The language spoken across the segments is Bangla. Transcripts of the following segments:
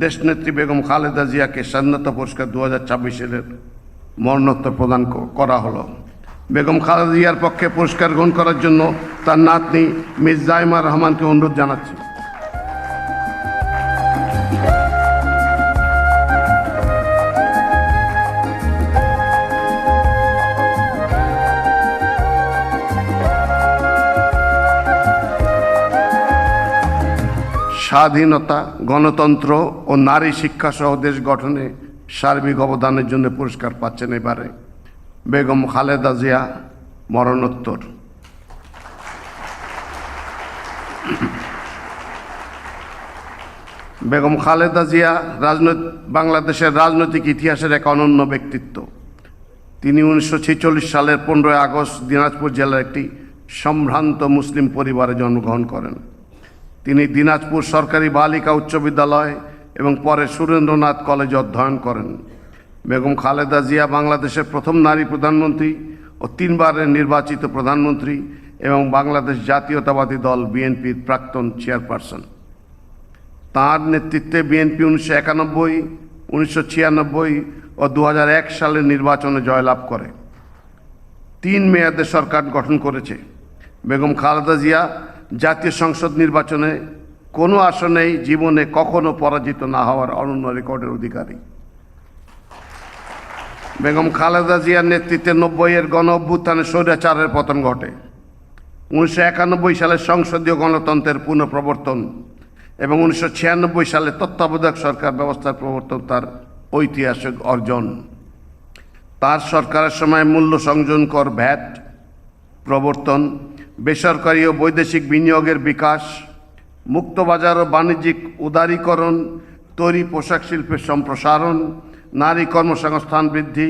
দেশনেত্রী বেগম খালেদা জিয়াকে স্বাধীনতা পুরস্কার 2026 মরণোত্তর প্রদান করা হলো। বেগম খালেদা জিয়ার পক্ষে পুরস্কার গ্রহণ করার জন্য তার নাতনি মিস জাইমা রহমানকে অনুরোধ জানাচ্ছি। স্বাধীনতা, গণতন্ত্র ও নারী শিক্ষা সহ দেশ গঠনে সার্বিক অবদানের জন্য পুরস্কার পাচ্ছেন এবারে বেগম খালেদা জিয়া মরণোত্তর। বেগম খালেদা জিয়া বাংলাদেশের রাজনৈতিক ইতিহাসের এক অনন্য ব্যক্তিত্ব। তিনি 1946 সালের 15 আগস্ট দিনাজপুর জেলার একটি সম্ভ্রান্ত মুসলিম পরিবারে জন্মগ্রহণ করেন। তিনি দিনাজপুর সরকারি বালিকা উচ্চ বিদ্যালয় এবং পরে সুরেন্দ্রনাথ কলেজে অধ্যয়ন করেন। বেগম খালেদা জিয়া বাংলাদেশের প্রথম নারী প্রধানমন্ত্রী ও 3 বারের নির্বাচিত প্রধানমন্ত্রী এবং বাংলাদেশ জাতীয়তাবাদী দল বিএনপির প্রাক্তন চেয়ারপারসন। তাঁর নেতৃত্বে বিএনপি 1991, 1996 ও 2001 সালের নির্বাচনে জয়লাভ করে 3 মেয়াদে সরকার গঠন করেছে। বেগম খালেদা জিয়া জাতীয় সংসদ নির্বাচনে কোনো আসনেই জীবনে কখনো পরাজিত না হওয়ার অনন্য রেকর্ডের অধিকারী। বেগম খালেদা জিয়ার নেতৃত্বে 90-এর গণ অভ্যুত্থানে স্বৈরাচারের পতন ঘটে। 1991 সালে সংসদীয় গণতন্ত্রের পুনঃপ্রবর্তন এবং 1996 সালে তত্ত্বাবধায়ক সরকার ব্যবস্থার প্রবর্তন তার ঐতিহাসিক অর্জন। তার সরকারের সময় মূল্য সংযোজন কর ভ্যাট প্রবর্তন, বেসরকারি ও বৈদেশিক বিনিয়োগের বিকাশ, মুক্তবাজার ও বাণিজ্যিক উদারীকরণ, তৈরি পোশাক শিল্পের সম্প্রসারণ, নারী কর্মসংস্থান বৃদ্ধি,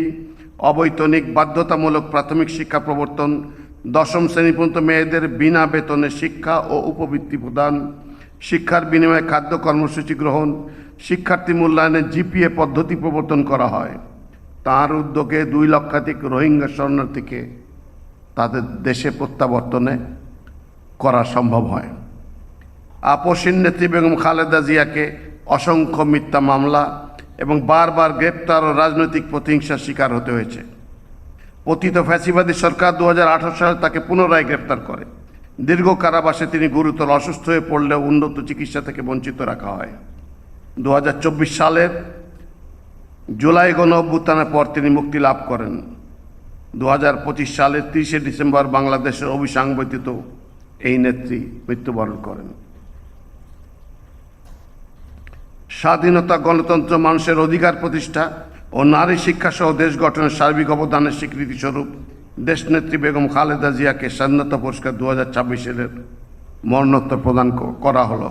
অবৈতনিক বাধ্যতামূলক প্রাথমিক শিক্ষা প্রবর্তন, 10ম শ্রেণী পর্যন্ত মেয়েদের বিনা বেতনে শিক্ষা ও উপবৃত্তি প্রদান, শিক্ষার বিনিময়ে খাদ্য কর্মসূচি গ্রহণ, শিক্ষার্থী মূল্যায়নে জিপিএ পদ্ধতি প্রবর্তন করা হয়। তাঁর উদ্যোগে 2 লক্ষাধিক রোহিঙ্গা শরণার্থীকে তাদের দেশে প্রত্যাবর্তনে করা সম্ভব হয়। আপসীন নেত্রী বেগম খালেদা জিয়াকে অসংখ্য মিথ্যা মামলা এবং বারবার গ্রেপ্তার ও রাজনৈতিক প্রতিহিংসার শিকার হতে হয়েছে। পতিত ফ্যাসিবাদী সরকার 2018 সালে তাকে পুনরায় গ্রেপ্তার করে। দীর্ঘ কারাবাসে তিনি গুরুতর অসুস্থ হয়ে পড়লেও উন্নত চিকিৎসা থেকে বঞ্চিত রাখা হয়। 2024 সালের জুলাই গণ অভ্যুত্থানের পর তিনি মুক্তি লাভ করেন। 2025 সালের 30 ডিসেম্বর বাংলাদেশের অবিসংবাদিত এই নেত্রী মৃত্যুবরণ করেন। স্বাধীনতা, গণতন্ত্র, মানুষের অধিকার প্রতিষ্ঠা ও নারী শিক্ষা সহ দেশ গঠনের সার্বিক অবদানের স্বীকৃতি স্বরূপ দেশনেত্রী বেগম খালেদা জিয়াকে স্বাধীনতা পুরস্কার 2026 মরণোত্তর প্রদান করা হলো।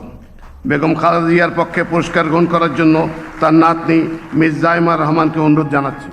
বেগম খালেদা জিয়ার পক্ষে পুরস্কার গ্রহণ করার জন্য তার নাতনি মিস জাইমা রহমানকে অনুরোধ জানাচ্ছি।